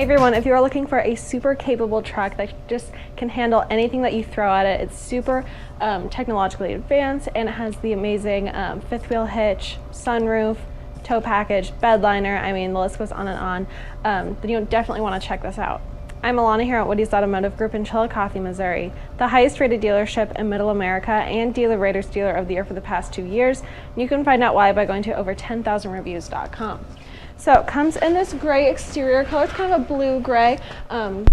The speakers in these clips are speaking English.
Hey everyone, if you are looking for a super capable truck that just can handle anything that you throw at it, it's super technologically advanced, and it has the amazing fifth wheel hitch, sunroof, tow package, bed liner. I mean, the list goes on and on. Then you definitely want to check this out. I'm Alana here at Woody's Automotive Group in Chillicothe, Missouri, the highest rated dealership in Middle America and Dealer Rater's Dealer of the Year for the past 2 years. You can find out why by going to over10,000reviews.com. So it comes in this gray exterior color. It's kind of a blue-gray.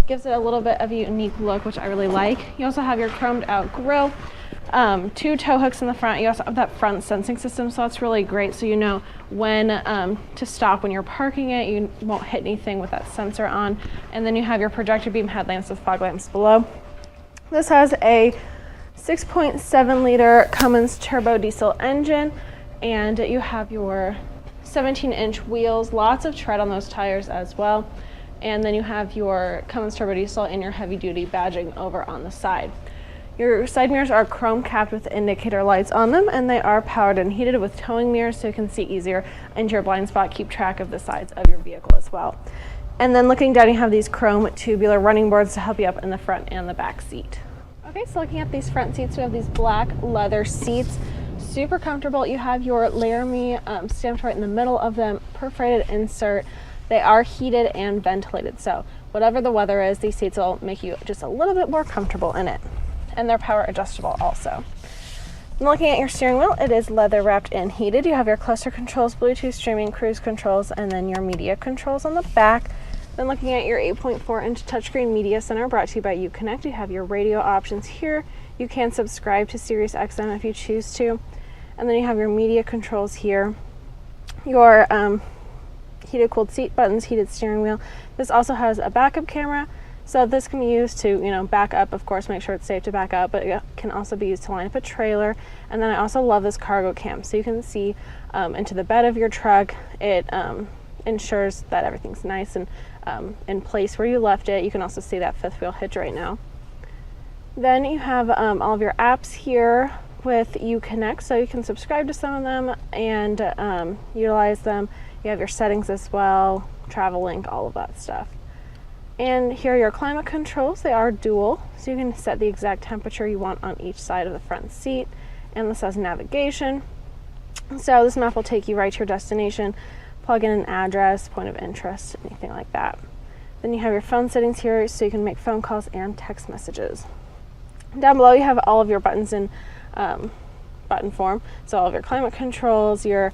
Gives it a little bit of a unique look, which I really like. You also have your chromed out grille, 2 tow hooks in the front. You also have that front sensing system, so that's really great. So you know when to stop when you're parking it. You won't hit anything with that sensor on. And then you have your projector beam headlamps with fog lamps below. This has a 6.7 liter Cummins turbo diesel engine, and you have your 17-inch wheels, lots of tread on those tires as well. And then you have your Cummins turbo diesel and your heavy duty badging over on the side. Your side mirrors are chrome capped with indicator lights on them, and they are powered and heated with towing mirrors so you can see easier into your blind spot, keep track of the sides of your vehicle as well. And then looking down, you have these chrome tubular running boards to help you up in the front and the back seat. Okay, so looking at these front seats, we have these black leather seats. Super comfortable. You have your Laramie stamped right in the middle of them, perforated insert. They are heated and ventilated, so whatever the weather is, these seats will make you just a little bit more comfortable in it. And they're power adjustable also. And looking at your steering wheel, it is leather wrapped and heated. You have your cluster controls, Bluetooth streaming, cruise controls, and then your media controls on the back. Then looking at your 8.4-inch touchscreen media center brought to you by Uconnect, you have your radio options here. You can subscribe to Sirius XM if you choose to. And then you have your media controls here, your heated cooled seat buttons, heated steering wheel. This also has a backup camera, so this can be used to, back up, of course, make sure it's safe to back up, but it can also be used to line up a trailer. And then I also love this cargo cam, so you can see into the bed of your truck. It ensures that everything's nice and in place where you left it. You can also see that fifth wheel hitch right now. Then you have all of your apps here with Uconnect, so you can subscribe to some of them and utilize them. You have your settings as well, travel link, all of that stuff. And here are your climate controls. They are dual, so you can set the exact temperature you want on each side of the front seat. And this has navigation, so this map will take you right to your destination. Plug in an address, point of interest, anything like that. Then you have your phone settings here, so you can make phone calls and text messages. Down below you have all of your buttons in button form, so all of your climate controls, your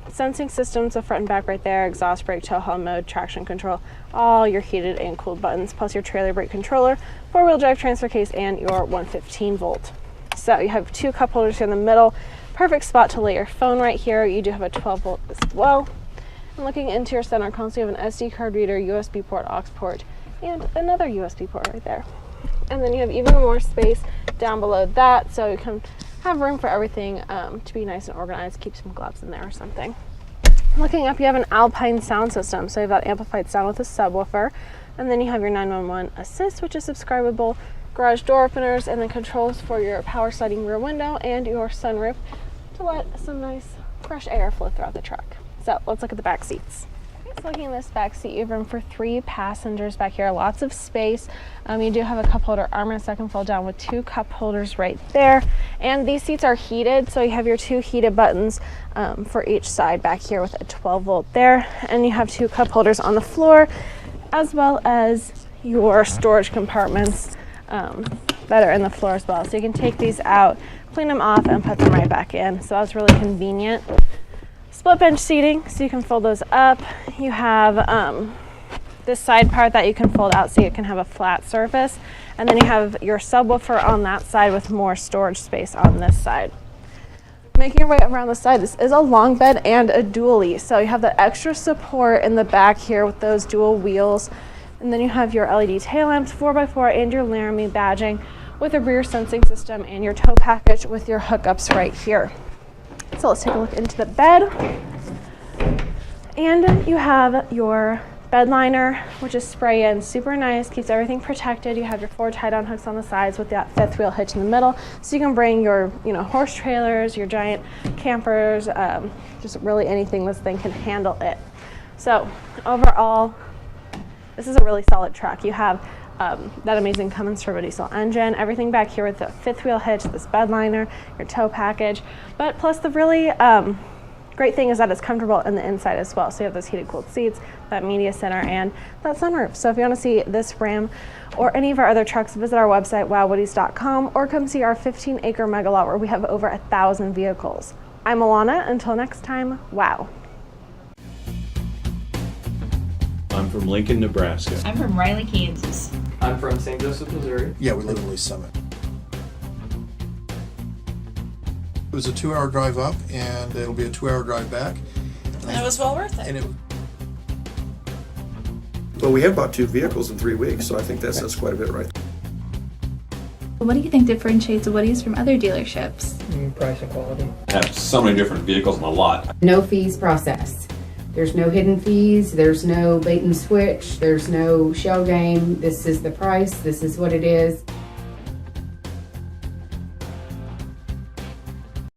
sensing systems, so front and back right there, exhaust brake, tow haul mode, traction control, all your heated and cooled buttons, plus your trailer brake controller, 4-wheel drive transfer case, and your 115 volt. So you have 2 cup holders here in the middle, perfect spot to lay your phone right here. You do have a 12 volt as well. And looking into your center console, you have an SD card reader, USB port, aux port, and another USB port right there. And then you have even more space down below that, so you can have room for everything to be nice and organized. Keep some gloves in there or something. Looking up, you have an Alpine Sound System, so you have that amplified sound with a subwoofer. And then you have your 911 assist, which is subscribable, garage door openers, and then controls for your power sliding rear window and your sunroof to let some nice fresh air flow throughout the truck. So let's look at the back seats. So looking in this back seat, you have room for 3 passengers back here, lots of space. You do have a cup holder armrest that can fold down with 2 cup holders right there. And these seats are heated, so you have your 2 heated buttons for each side back here with a 12 volt there. And you have 2 cup holders on the floor, as well as your storage compartments that are in the floor as well. So you can take these out, clean them off, and put them right back in. So that's really convenient. Split bench seating, so you can fold those up. You have this side part that you can fold out so you can have a flat surface. And then you have your subwoofer on that side with more storage space on this side. Making your way around the side, this is a long bed and a dually. So you have the extra support in the back here with those dual wheels. And then you have your LED tail lamps, 4x4, and your Laramie badging with a rear sensing system and your tow package with your hookups right here. So let's take a look into the bed. And you have your bed liner, which is spray in, super nice, keeps everything protected. You have your 4 tie-down hooks on the sides with that fifth wheel hitch in the middle, so you can bring your horse trailers, your giant campers, just really anything this thing can handle it. So overall, This is a really solid truck. You have that amazing Cummins turbo diesel engine, everything back here with the fifth wheel hitch, this bed liner, your tow package, but plus the really great thing is that it's comfortable in the inside as well. So you have those heated cooled seats, that media center, and that sunroof. So if you want to see this Ram or any of our other trucks, visit our website, WowWoodys.com, or come see our 15-acre mega lot where we have over 1,000 vehicles. I'm Alana. Until next time, wow. I'm from Lincoln, Nebraska. I'm from Riley, Kansas. I'm from St. Joseph, Missouri. Yeah, we live in Lee Summit. It was a 2-hour drive up, and it'll be a 2-hour drive back. And it was well worth it. Well, we have bought 2 vehicles in 3 weeks, so I think that's quite a bit right. What do you think differentiates WOODYS from other dealerships? Price and quality. I have so many different vehicles in the lot. No fees process. There's no hidden fees, there's no bait and switch, there's no shell game. This is the price, this is what it is.